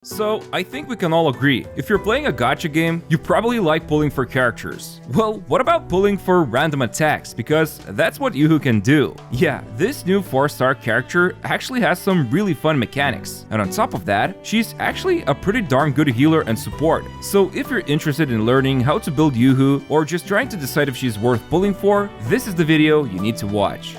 So, I think we can all agree, if you're playing a gacha game, you probably like pulling for characters. Well, what about pulling for random attacks? Because that's what Yuhu can do. Yeah, this new 4-star character actually has some really fun mechanics. And on top of that, she's actually a pretty darn good healer and support. So if you're interested in learning how to build Yuhu, or just trying to decide if she's worth pulling for, this is the video you need to watch.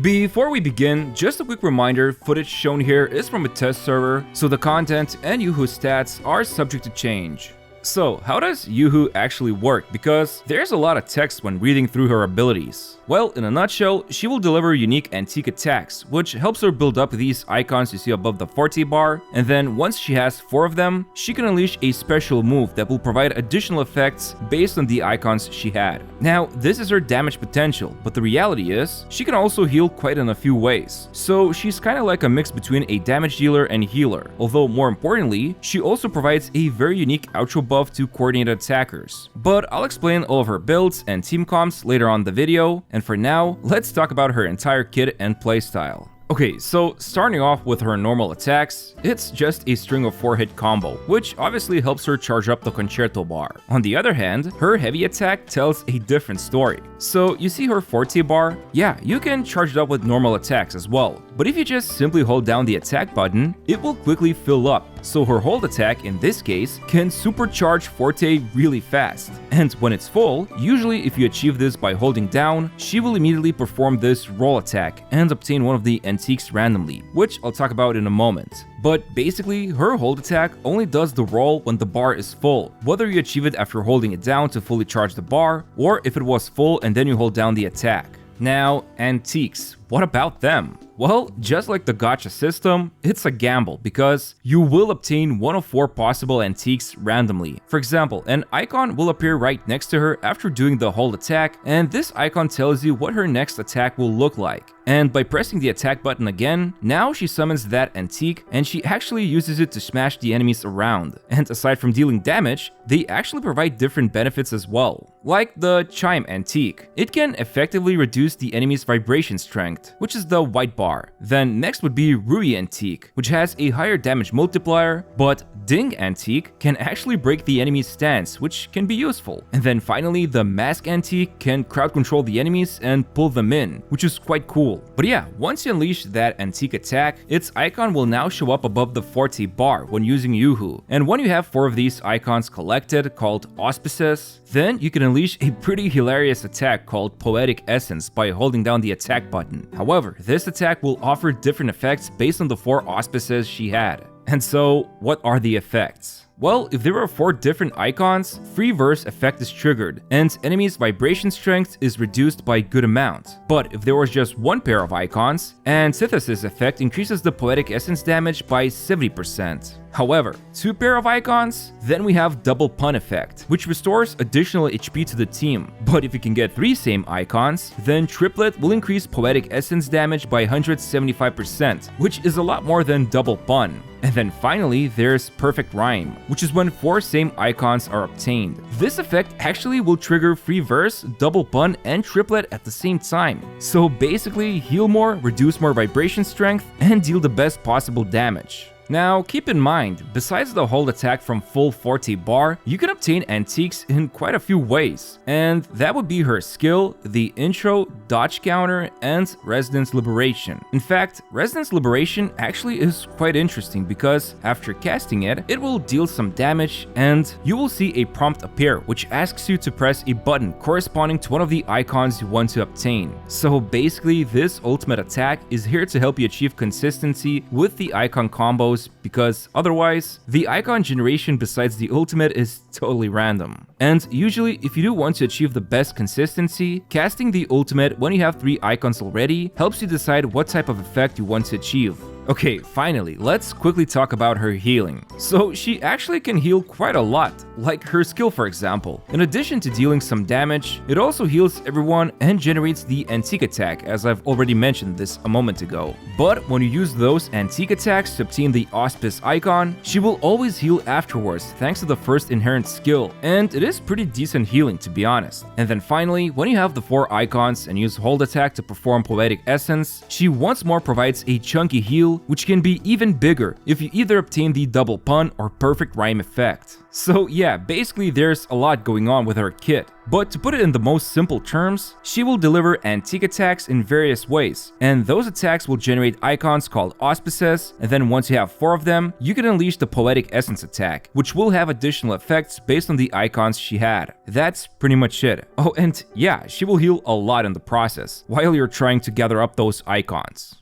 Before we begin, just a quick reminder, footage shown here is from a test server, so the content and Yuhu's stats are subject to change. So, how does Yuhu actually work? Because there's a lot of text when reading through her abilities. Well, in a nutshell, she will deliver unique antique attacks, which helps her build up these icons you see above the forte bar, and then once she has 4 of them, she can unleash a special move that will provide additional effects based on the icons she had. Now, this is her damage potential, but the reality is, she can also heal quite in a few ways. So she's kinda like a mix between a damage dealer and healer, although more importantly, she also provides a very unique outro buff to coordinated attackers. But I'll explain all of her builds and team comps later on in the video, and for now, let's talk about her entire kit and playstyle. Okay, so starting off with her normal attacks, it's just a string of 4-hit combo, which obviously helps her charge up the concerto bar. On the other hand, her heavy attack tells a different story. So you see her forte bar? Yeah, you can charge it up with normal attacks as well, but if you just simply hold down the attack button, it will quickly fill up. So her hold attack, in this case, can supercharge forte really fast. And when it's full, usually if you achieve this by holding down, she will immediately perform this roll attack and obtain one of the antiques randomly, which I'll talk about in a moment. But basically, her hold attack only does the roll when the bar is full, whether you achieve it after holding it down to fully charge the bar, or if it was full and then you hold down the attack. Now, antiques, what about them? Well, just like the gacha system, it's a gamble because you will obtain one of 4 possible antiques randomly. For example, an icon will appear right next to her after doing the hold attack, and this icon tells you what her next attack will look like. And by pressing the attack button again, now she summons that antique and she actually uses it to smash the enemies around. And aside from dealing damage, they actually provide different benefits as well. Like the Chime antique. It can effectively reduce the enemy's vibration strength, which is the white bar. Then next would be Rui antique, which has a higher damage multiplier, but Ding antique can actually break the enemy's stance, which can be useful. And then finally, the Mask antique can crowd control the enemies and pull them in, which is quite cool. But yeah, once you unleash that antique attack, its icon will now show up above the forte bar when using Yuhu. And when you have 4 of these icons collected, called auspices, then you can unleash a pretty hilarious attack called Poetic Essence by holding down the attack button. However, this attack will offer different effects based on the 4 auspices she had. And so, what are the effects? Well, if there are 4 different icons, Free Verse effect is triggered, and enemies' vibration strength is reduced by a good amount. But if there was just 1 pair of icons, Antithesis effect increases the Poetic Essence damage by 70%. However, 2 pair of icons, then we have Double Pun effect, which restores additional HP to the team. But if you can get 3 same icons, then Triplet will increase Poetic Essence damage by 175%, which is a lot more than Double Pun. And then finally, there's Perfect Rhyme, which is when 4 same icons are obtained. This effect actually will trigger Free Verse, Double Pun, and Triplet at the same time. So basically, heal more, reduce more vibration strength, and deal the best possible damage. Now, keep in mind, besides the hold attack from full forte bar, you can obtain antiques in quite a few ways. And that would be her skill, the intro, dodge counter, and Residence Liberation. In fact, Residence Liberation actually is quite interesting because after casting it, it will deal some damage and you will see a prompt appear which asks you to press a button corresponding to one of the icons you want to obtain. So basically, this ultimate attack is here to help you achieve consistency with the icon combos, because otherwise, the icon generation besides the ultimate is totally random. And usually, if you do want to achieve the best consistency, casting the ultimate when you have 3 icons already helps you decide what type of effect you want to achieve. Okay, finally, let's quickly talk about her healing. So she actually can heal quite a lot, like her skill for example. In addition to dealing some damage, it also heals everyone and generates the antique attack, as I've already mentioned this a moment ago. But when you use those antique attacks to obtain the auspice icon, she will always heal afterwards thanks to the first inherent skill, and it is pretty decent healing to be honest. And then finally, when you have the 4 icons and use hold attack to perform Poetic Essence, she once more provides a chunky heal skill, which can be even bigger if you either obtain the double pun or perfect rhyme effect. So yeah, basically there's a lot going on with her kit. But to put it in the most simple terms, she will deliver antique attacks in various ways, and those attacks will generate icons called auspices, and then once you have 4 of them, you can unleash the Poetic Essence attack, which will have additional effects based on the icons she had. That's pretty much it. Oh, and yeah, she will heal a lot in the process, while you're trying to gather up those icons.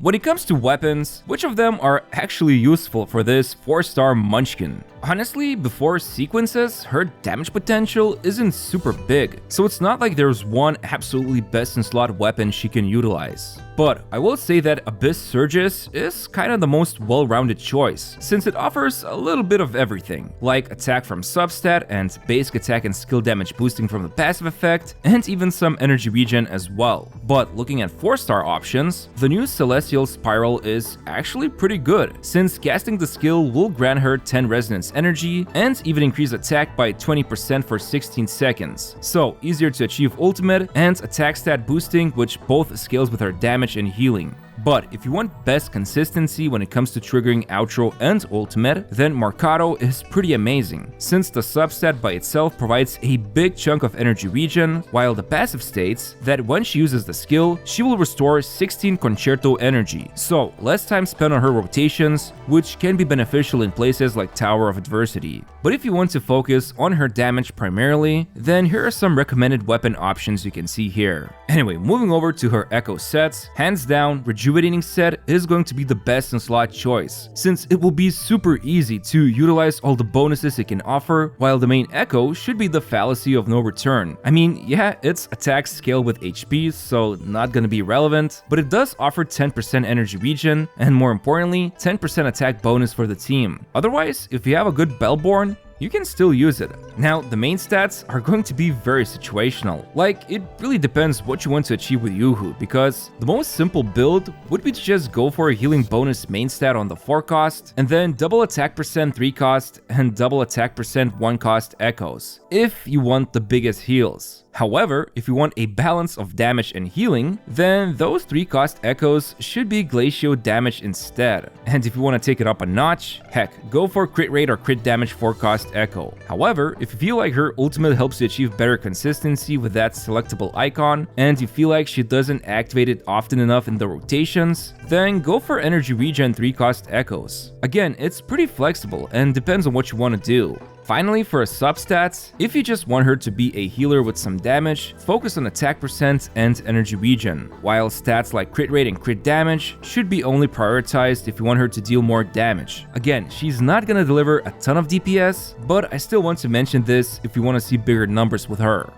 When it comes to weapons, which of them are actually useful for this 4-star Munchkin? Honestly, before sequences, her damage potential isn't super big, so it's not like there's one absolutely best-in-slot weapon she can utilize. But I will say that Abyss Surges is kinda the most well-rounded choice, since it offers a little bit of everything, like attack from substat and basic attack and skill damage boosting from the passive effect, and even some energy regen as well. But looking at 4-star options, the new Celestial Spiral is actually pretty good, since casting the skill will grant her 10 resonance energy and even increase attack by 20% for 16 seconds. So easier to achieve ultimate and attack stat boosting, which both scales with her damage and healing. But if you want best consistency when it comes to triggering outro and ultimate, then Mercado is pretty amazing, since the substat by itself provides a big chunk of energy regen, while the passive states that when she uses the skill, she will restore 16 concerto energy, so less time spent on her rotations, which can be beneficial in places like Tower of Adversity. But if you want to focus on her damage primarily, then here are some recommended weapon options you can see here. Anyway, moving over to her Echo sets, hands down, Rejuvenating set is going to be the best in slot choice, since it will be super easy to utilize all the bonuses it can offer, while the main Echo should be the Fallacy of No Return. I mean, yeah, its attacks scale with HP, so not gonna be relevant, but it does offer 10% energy regen, and more importantly, 10% attack bonus for the team. Otherwise, if you have a good Bellborn, you can still use it. Now, the main stats are going to be very situational. Like, it really depends what you want to achieve with Yuhu, because the most simple build would be to just go for a healing bonus main stat on the 4 cost, and then double attack percent 3 cost, and double attack percent 1 cost echoes, if you want the biggest heals. However, if you want a balance of damage and healing, then those 3 cost echoes should be Glacio damage instead. And if you want to take it up a notch, heck, go for crit rate or crit damage 4 cost echo. However, if you feel like her ultimate helps you achieve better consistency with that selectable icon, and you feel like she doesn't activate it often enough in the rotations, then go for energy regen 3 cost echoes. Again, it's pretty flexible and depends on what you want to do. Finally, for her substats, if you just want her to be a healer with some damage, focus on attack percent and energy regen, while stats like crit rate and crit damage should be only prioritized if you want her to deal more damage. Again, she's not gonna deliver a ton of DPS, but I still want to mention this if you want to see bigger numbers with her.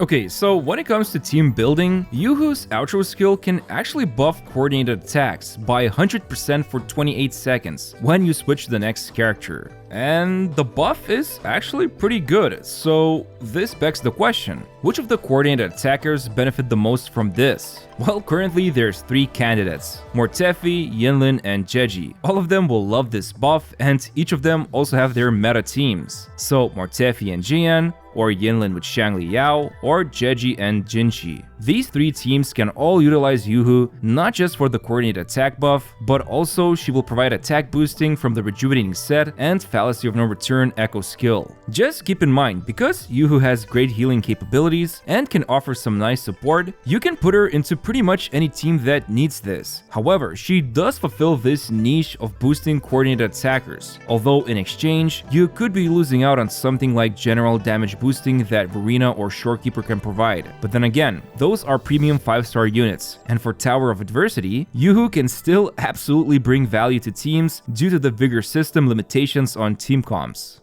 Okay, so when it comes to team building, Yuhu's outro skill can actually buff coordinated attacks by 100% for 28 seconds when you switch to the next character. And the buff is actually pretty good, so this begs the question, which of the coordinated attackers benefit the most from this? Well, currently there's 3 candidates, Mortefi, Yinlin, and Jeji. All of them will love this buff, and each of them also have their meta teams. So Mortefi and Jian, or Yinlin with Shangli Yao, or Jeji and Jinchi. These 3 teams can all utilize Yuhu not just for the coordinated attack buff, but also she will provide attack boosting from the Rejuvenating set and Fallacy of No Return Echo skill. Just keep in mind, because Yuhu has great healing capabilities and can offer some nice support, you can put her into pretty much any team that needs this. However, she does fulfill this niche of boosting coordinated attackers, although in exchange, you could be losing out on something like general damage boosting that Verena or Shorekeeper can provide. But then again, those are premium 5-star units, and for Tower of Adversity, Yuhu can still absolutely bring value to teams due to the Vigor system limitations on team comps.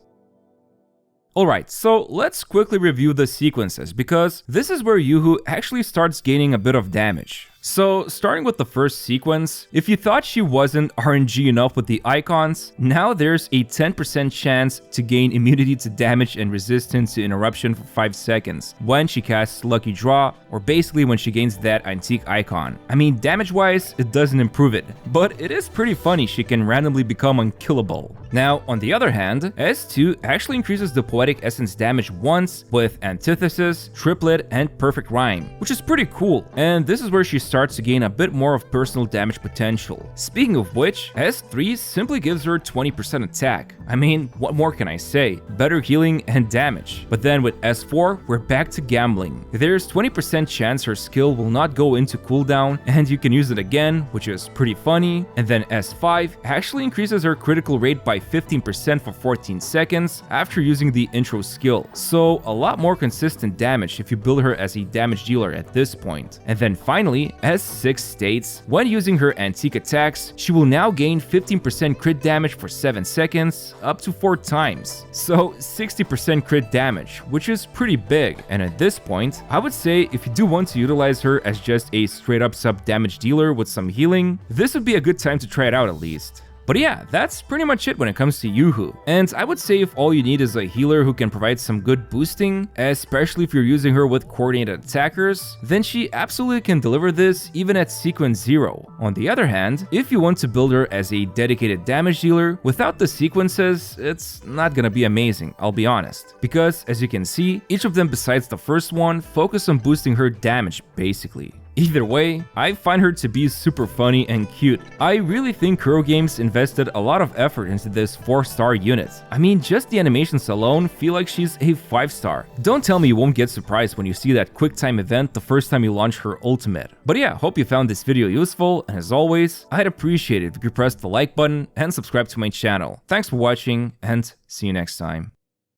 Alright, so let's quickly review the sequences, because this is where Yuhu actually starts gaining a bit of damage. So, starting with the first sequence, if you thought she wasn't RNG enough with the icons, now there's a 10% chance to gain immunity to damage and resistance to interruption for 5 seconds when she casts Lucky Draw, or basically when she gains that antique icon. I mean, damage-wise, it doesn't improve it, but it is pretty funny she can randomly become unkillable. Now, on the other hand, S2 actually increases the Poetic Essence damage once with Antithesis, Triplet, and Perfect Rhyme, which is pretty cool, and this is where she starts to gain a bit more of personal damage potential. Speaking of which, S3 simply gives her 20% attack. I mean, what more can I say? Better healing and damage. But then with S4, we're back to gambling. There's 20% chance her skill will not go into cooldown, and you can use it again, which is pretty funny. And then S5 actually increases her critical rate by 15% for 14 seconds after using the intro skill. So a lot more consistent damage if you build her as a damage dealer at this point. And then finally, S6 states, when using her antique attacks, she will now gain 15% crit damage for 7 seconds, up to 4 times. So 60% crit damage, which is pretty big. And at this point, I would say if you do want to utilize her as just a straight up sub damage dealer with some healing, this would be a good time to try it out at least. But yeah, that's pretty much it when it comes to Youhu. And I would say if all you need is a healer who can provide some good boosting, especially if you're using her with coordinated attackers, then she absolutely can deliver this even at sequence 0. On the other hand, if you want to build her as a dedicated damage dealer, without the sequences, it's not gonna be amazing, I'll be honest. Because as you can see, each of them besides the first one focus on boosting her damage basically. Either way, I find her to be super funny and cute. I really think Kuro Games invested a lot of effort into this 4-star unit. I mean, just the animations alone feel like she's a 5-star. Don't tell me you won't get surprised when you see that quick time event the first time you launch her ultimate. But yeah, hope you found this video useful, and as always, I'd appreciate it if you could press the like button and subscribe to my channel. Thanks for watching, and see you next time.